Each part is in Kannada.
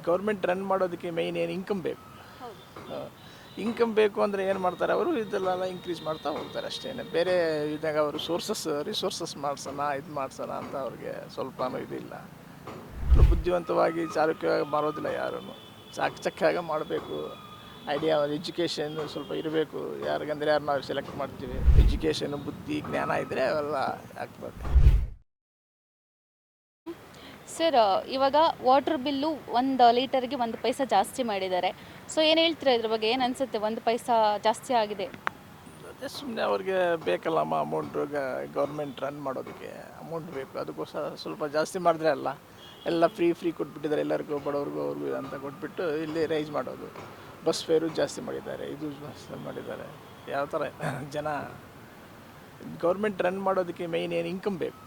ಗೌರ್ಮೆಂಟ್ ರನ್ ಮಾಡೋದಕ್ಕೆ ಮೇಯ್ನ್ ಏನು ಇನ್ಕಮ್ ಬೇಕು. ಇನ್ಕಮ್ ಬೇಕು ಅಂದರೆ ಏನು ಮಾಡ್ತಾರೆ ಅವರು, ಇದೆಲ್ಲ ಇಂಕ್ರೀಸ್ ಮಾಡ್ತಾ ಹೋಗ್ತಾರೆ ಅಷ್ಟೇ. ಬೇರೆ ಇದಾಗ ಅವರು ರಿಸೋರ್ಸಸ್ ಮಾಡಿಸೋಣ ಅಂತ ಅವ್ರಿಗೆ ಸ್ವಲ್ಪನೂ ಇದಿಲ್ಲ. ಬುದ್ಧಿವಂತವಾಗಿ ಚಾಲುಕ್ಯವಾಗಿ ಮಾಡೋದಿಲ್ಲ ಯಾರೂ. ಚಕ್ಕಾಗ ಮಾಡಬೇಕು. ಐಡಿಯಾ ಎಜುಕೇಷನ್ ಸ್ವಲ್ಪ ಇರಬೇಕು. ಯಾರಿಗಂದರೆ ಯಾರು ನಾವು ಸೆಲೆಕ್ಟ್ ಮಾಡ್ತೀವಿ, ಎಜುಕೇಷನ್ ಬುದ್ಧಿ ಜ್ಞಾನ ಇದ್ದರೆ ಅವೆಲ್ಲ ಆಗ್ತದೆ. ಸರ್, ಇವಾಗ ವಾಟರ್ ಬಿಲ್ಲು 1 ಲೀಟರ್ಗೆ 1 ಪೈಸಾ ಜಾಸ್ತಿ ಮಾಡಿದ್ದಾರೆ. ಸೊ ಏನು ಹೇಳ್ತೀರಾ ಇದ್ರ ಬಗ್ಗೆ? ಏನು ಅನಿಸುತ್ತೆ 1 ಪೈಸಾ ಜಾಸ್ತಿ ಆಗಿದೆ? ಅದೇ ಸುಮ್ಮನೆ ಅವ್ರಿಗೆ ಬೇಕಲ್ಲಮ್ಮ ಅಮೌಂಟು. ಗೌರ್ಮೆಂಟ್ ರನ್ ಮಾಡೋದಕ್ಕೆ ಅಮೌಂಟ್ ಬೇಕು. ಅದಕ್ಕೋಸ್ಕರ ಸ್ವಲ್ಪ ಜಾಸ್ತಿ ಮಾಡಿದ್ರೆ ಎಲ್ಲ ಫ್ರೀ ಕೊಟ್ಬಿಟ್ಟಿದ್ದಾರೆ ಎಲ್ಲರಿಗೂ, ಬಡವ್ರಿಗೂ ಅವ್ರಿಗೂ ಅಂತ ಕೊಟ್ಬಿಟ್ಟು ಇಲ್ಲಿ ರೈಸ್ ಮಾಡೋದು. ಬಸ್ ಫೇರು ಜಾಸ್ತಿ ಮಾಡಿದ್ದಾರೆ, ಇದು ಮಾಡಿದ್ದಾರೆ. ಯಾವ ಥರ ಜನ ಗೌರ್ಮೆಂಟ್ ರನ್ ಮಾಡೋದಕ್ಕೆ ಮೇಯ್ನ್ ಏನು ಇನ್ಕಮ್ ಬೇಕು.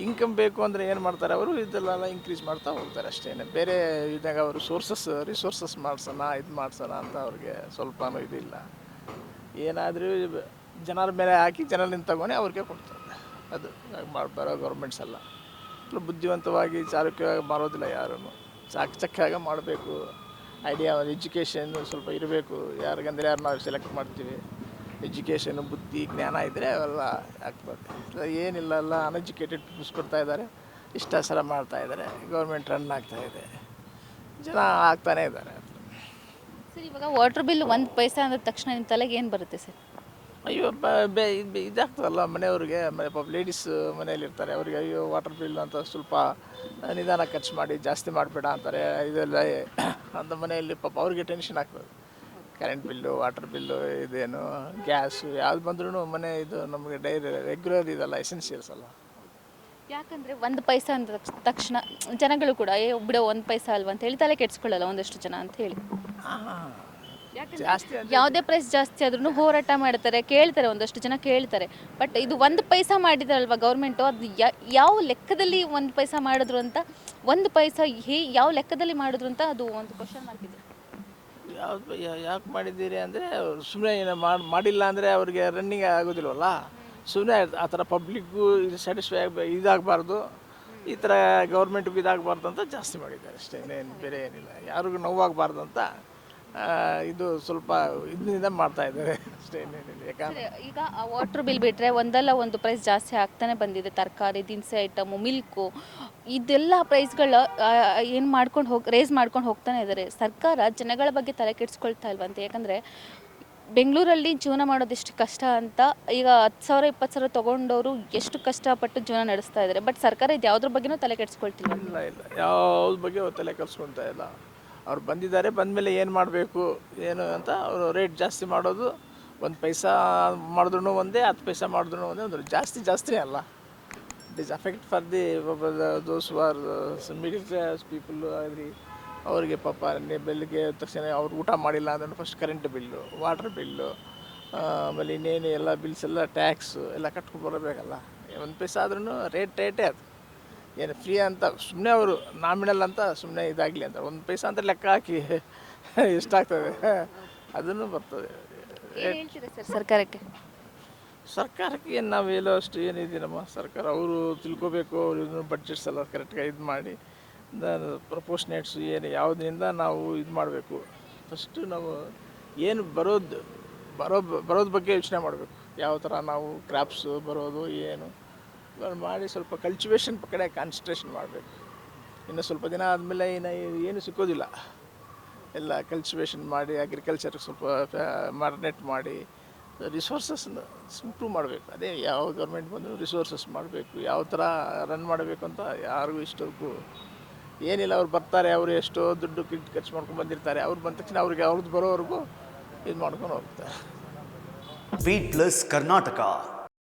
ಇನ್ಕಮ್ ಬೇಕು ಅಂದರೆ ಏನು ಮಾಡ್ತಾರೆ ಅವರು, ಇದೆಲ್ಲ ಇಂಕ್ರೀಸ್ ಮಾಡ್ತಾ ಹೋಗ್ತಾರೆ ಅಷ್ಟೇ. ಬೇರೆ ಇದಾಗ ಅವರು ರಿಸೋರ್ಸಸ್ ಮಾಡಿಸೋಣ ಅಂತ ಅವ್ರಿಗೆ ಸ್ವಲ್ಪನೂ ಇದಿಲ್ಲ. ಏನಾದರೂ ಜನರ ಮೇಲೆ ಹಾಕಿ ಜನರಿಂದ ತಗೊಂಡು ಅವ್ರಿಗೆ ಕೊಡ್ತಾರೆ. ಅದು ಬರೋ ಗೌರ್ಮೆಂಟ್ಸ್ ಎಲ್ಲ ಬುದ್ಧಿವಂತವಾಗಿ ಚಾಲುಕ್ಯವಾಗಿ ಮಾಡೋದಿಲ್ಲ ಯಾರೂ. ಚಕ್ಕಾಗ ಮಾಡಬೇಕು. ಐಡಿಯಾ ಎಜುಕೇಷನ್ ಸ್ವಲ್ಪ ಇರಬೇಕು. ಯಾರಿಗಂದರೆ ಯಾರು ನಾವು ಸೆಲೆಕ್ಟ್ ಮಾಡ್ತೀವಿ, ಎಜುಕೇಷನ್ ಬುದ್ಧಿ ಜ್ಞಾನ ಇದ್ದರೆ ಅವೆಲ್ಲ ಆಗ್ತದೆ. ಏನಿಲ್ಲ, ಎಲ್ಲ ಅನ್ಎಜುಕೇಟೆಡ್ ಪೀಪಲ್ಸ್ ಕೊಡ್ತಾ ಇದ್ದಾರೆ, ಇಷ್ಟ ಸಲ ಮಾಡ್ತಾಯಿದ್ದಾರೆ. ಗೌರ್ಮೆಂಟ್ ರನ್ ಆಗ್ತಾಯಿದೆ, ಜನ ಆಗ್ತಾನೇ ಇದ್ದಾರೆ. ಸರ್, ಇವಾಗ ವಾಟರ್ ಬಿಲ್ 1 ಪೈಸಾ ಅಂದ ತಕ್ಷಣ ನಿಮ್ಮ ತಲೆಗೆ ಏನು ಬರುತ್ತೆ ಸರ್? ಅಯ್ಯೋ ಇದಾಗ್ತದಲ್ಲ ಮನೆಯವ್ರಿಗೆ. ಪಾಪ ಲೇಡೀಸ್ ಮನೆಯಲ್ಲಿರ್ತಾರೆ, ಅವ್ರಿಗೆ ಅಯ್ಯೋ ವಾಟರ್ ಬಿಲ್ ಅಂತ ಸ್ವಲ್ಪ ನಿಧಾನ ಖರ್ಚು ಮಾಡಿ ಜಾಸ್ತಿ ಮಾಡಬೇಡ ಅಂತಾರೆ. ಇದೆಲ್ಲ ಅಂತ ಮನೆಯಲ್ಲಿ ಪಾಪ ಅವ್ರಿಗೆ ಟೆನ್ಷನ್ ಆಗ್ತದೆ. ಕರೆಂಟ್ ಬಿಲ್ಲು, ವಾಟರ್ ಬಿಲ್ಲು, ಇದೇನು ಗ್ಯಾಸು ಯಾವ್ದು ಬಂದ್ರೂ ಮನೆ ಇದು ನಮಗೆ ರೆಗ್ಯುಲರ್ ಇದಲ್ಲ, ಎಸೆನ್ಷಿಯಲ್ಸ್ ಅಲ್ಲ. ಯಾಕಂದರೆ 1 ಪೈಸಾ ಅಂದ ತಕ್ಷಣ ಜನಗಳು ಕೂಡ ಬಿಡೋ 1 ಪೈಸಾ ಅಲ್ವಾ ಅಂತ ಹೇಳಿ ತಲೆ ಕೆಡಿಸ್ಕೊಳ್ಳಲ್ಲ ಒಂದಷ್ಟು ಜನ ಅಂತ ಹೇಳಿ. ಜಾಸ್ತಿ ಯಾವುದೇ ಪ್ರೈಸ್ ಜಾಸ್ತಿ ಆದ್ರೂ ಹೋರಾಟ ಮಾಡ್ತಾರೆ, ಕೇಳ್ತಾರೆ, ಒಂದಷ್ಟು ಜನ ಕೇಳ್ತಾರೆ. ಬಟ್ ಇದು 1 ಪೈಸಾ ಮಾಡಿದ್ರಲ್ವ ಗೌರ್ಮೆಂಟು, ಅದು ಯಾವ ಲೆಕ್ಕದಲ್ಲಿ 1 ಪೈಸಾ ಮಾಡಿದ್ರು ಅಂತ, 1 ಪೈಸಾ ಯಾವ ಲೆಕ್ಕದಲ್ಲಿ ಮಾಡಿದ್ರು ಅಂತ ಅದು ಒಂದು ಕ್ವಶನ್ ಮಾರ್ಕ್ ಇದೆ. ಯಾಕೆ ಮಾಡಿದ್ದೀರಿ ಅಂದರೆ, ಸುಮ್ಮನೆ ಏನು ಮಾಡಿಲ್ಲ ಅಂದರೆ ಅವ್ರಿಗೆ ರನ್ನಿಂಗ್ ಆಗೋದಿಲ್ವಲ್ಲ. ಸುಮ್ಮನೆ ಆ ಥರ ಪಬ್ಲಿಕ್ಗೂ ಇದು ಸ್ಯಾಟಿಸ್ಫೈ ಇದಾಗಬಾರ್ದು, ಈ ಥರ ಗೌರ್ಮೆಂಟ್ಗೂ ಇದಾಗಬಾರ್ದು ಅಂತ ಜಾಸ್ತಿ ಮಾಡಿದ್ದಾರೆ ಅಷ್ಟೇ. ಇನ್ನೇನು ಬೇರೆ ಏನಿಲ್ಲ. ಯಾರಿಗೂ ನೋವಾಗಬಾರ್ದು ಅಂತ ಇದು ಸ್ವಲ್ಪ ಇದರಿಂದ ಮಾಡ್ತಾ ಇದ್ದಾರೆ ಅಷ್ಟೇ, ಇನ್ನೇನಿಲ್ಲ. ಯಾಕಂದರೆ ಈಗ ವಾಟರ್ ಬಿಲ್ ಬಿಟ್ಟರೆ ಒಂದಲ್ಲ ಒಂದು ಪ್ರೈಸ್ ಜಾಸ್ತಿ ಆಗ್ತಾನೆ ಬಂದಿದೆ. ತರಕಾರಿ, ದಿನಸಿ ಐಟಮು, ಮಿಲ್ಕು, ಇದೆಲ್ಲ ಪ್ರೈಸ್ಗಳ ಏನು ರೇಸ್ ಮಾಡ್ಕೊಂಡು ಹೋಗ್ತಾನೆ ಇದ್ದಾರೆ. ಸರ್ಕಾರ ಜನಗಳ ಬಗ್ಗೆ ತಲೆ ಕೆಡಿಸ್ಕೊಳ್ತಾ ಇಲ್ವಂತೆ. ಯಾಕಂದರೆ ಬೆಂಗಳೂರಲ್ಲಿ ಜೀವನ ಮಾಡೋದು ಎಷ್ಟು ಕಷ್ಟ ಅಂತ ಈಗ 10,000 20,000 ತೊಗೊಂಡವರು ಎಷ್ಟು ಕಷ್ಟಪಟ್ಟು ಜೀವನ ನಡೆಸ್ತಾ ಇದ್ದಾರೆ. ಬಟ್ ಸರ್ಕಾರ ಇದು ಯಾವುದ್ರ ಬಗ್ಗೆನೂ ತಲೆ ಕೆಡಿಸ್ಕೊಳ್ತಿಲ್ಲ. ಇಲ್ಲ, ಯಾವ್ದ್ರ ಬಗ್ಗೆ ಅವ್ರು ತಲೆ ಕೆಡಿಸ್ಕೊಳ್ತಾ ಇಲ್ಲ. ಅವ್ರು ಬಂದಿದ್ದಾರೆ, ಬಂದಮೇಲೆ ಏನು ಮಾಡಬೇಕು ಏನು ಅಂತ ಅವರು ರೇಟ್ ಜಾಸ್ತಿ ಮಾಡೋದು. 1 ಪೈಸಾ ಮಾಡಿದ್ರು ಒಂದೇ, 10 ಪೈಸಾ ಮಾಡಿದ್ರು ಒಂದೇ, ಒಂದು ಜಾಸ್ತಿನೇ ಅಲ್ಲ. It is affect for the those who are middle class people. ಆಗಲಿ ಅವರಿಗೆ ಪಾಪ ಬೆಳಗ್ಗೆ ತಕ್ಷಣ ಅವ್ರು ಊಟ ಮಾಡಿಲ್ಲ ಅಂದ್ರೆ first current bill, water bill, ಆಮೇಲೆ ಇನ್ನೇನು ಎಲ್ಲ ಬಿಲ್ಸ್ ಎಲ್ಲ ಟ್ಯಾಕ್ಸು ಎಲ್ಲ ಕಟ್ಕೊಂಡು ಬರಬೇಕಲ್ಲ. 1 ಪೈಸಾ ಆದ್ರೂ ರೇಟೇ ಅದು. ಏನು ಫ್ರೀ ಅಂತ ಸುಮ್ಮನೆ ಅವರು ನಾಮಿನಲ್ ಅಂತ ಸುಮ್ಮನೆ ಇದಾಗಲಿ ಅಂತ 1 ಪೈಸಾ ಅಂತ ಲೆಕ್ಕ ಹಾಕಿ ಎಷ್ಟಾಗ್ತದೆ ಅದನ್ನು ಬರ್ತದೆ. ಸರ್ಕಾರಕ್ಕೆ ಏನು ನಾವು ಹೇಳೋ ಅಷ್ಟು ಏನಿದ್ದೀನಮ್ಮ. ಸರ್ಕಾರ ಅವರು ತಿಳ್ಕೊಬೇಕು. ಅವರು ಇದನ್ನು ಬಡ್ಜೆಟ್ಸ್ ಎಲ್ಲ ಕರೆಕ್ಟಾಗಿ ಇದು ಮಾಡಿ ಪ್ರಪೋರ್ಷನೇಟ್ಸು ಏನು ಯಾವುದರಿಂದ ನಾವು ಇದು ಮಾಡಬೇಕು. ಫಸ್ಟು ನಾವು ಏನು ಬರೋದು ಬಗ್ಗೆ ಯೋಚನೆ ಮಾಡಬೇಕು. ಯಾವ ಥರ ನಾವು ಕ್ರಾಪ್ಸು ಬರೋದು ಏನು ಮಾಡಿ ಸ್ವಲ್ಪ ಕಲ್ಟಿವೇಷನ್ ಕಡೆ ಕಾನ್ಸಂಟ್ರೇಷನ್ ಮಾಡಬೇಕು. ಇನ್ನು ಸ್ವಲ್ಪ ದಿನ ಆದಮೇಲೆ ಏನು ಸಿಕ್ಕೋದಿಲ್ಲ. ಎಲ್ಲ ಕಲ್ಟಿವೇಷನ್ ಮಾಡಿ ಅಗ್ರಿಕಲ್ಚರ್ ಸ್ವಲ್ಪ ಮಾರ್ನೆಟ್ ಮಾಡಿ ರಿಸೋರ್ಸಸ್ನ ಇಂಪ್ರೂವ್ ಮಾಡಬೇಕು. ಅದೇ ಯಾವ ಗೌರ್ಮೆಂಟ್ ಬಂದರೂ ರಿಸೋರ್ಸಸ್ ಮಾಡಬೇಕು. ಯಾವ ಥರ ರನ್ ಮಾಡಬೇಕು ಅಂತ ಯಾರಿಗೂ ಇಷ್ಟಕ್ಕೂ ಏನಿಲ್ಲ. ಅವ್ರು ಬರ್ತಾರೆ, ಅವರು ಎಷ್ಟೋ ದುಡ್ಡು ಖರ್ಚು ಮಾಡ್ಕೊಂಡು ಬಂದಿರ್ತಾರೆ. ಅವ್ರು ಬಂದ ತಕ್ಷಣ ಅವ್ರದ್ದು ಬರೋವರೆಗೂ ಇದು ಮಾಡ್ಕೊಂಡು ಹೋಗ್ತಾರೆ. Wait plus Karnataka.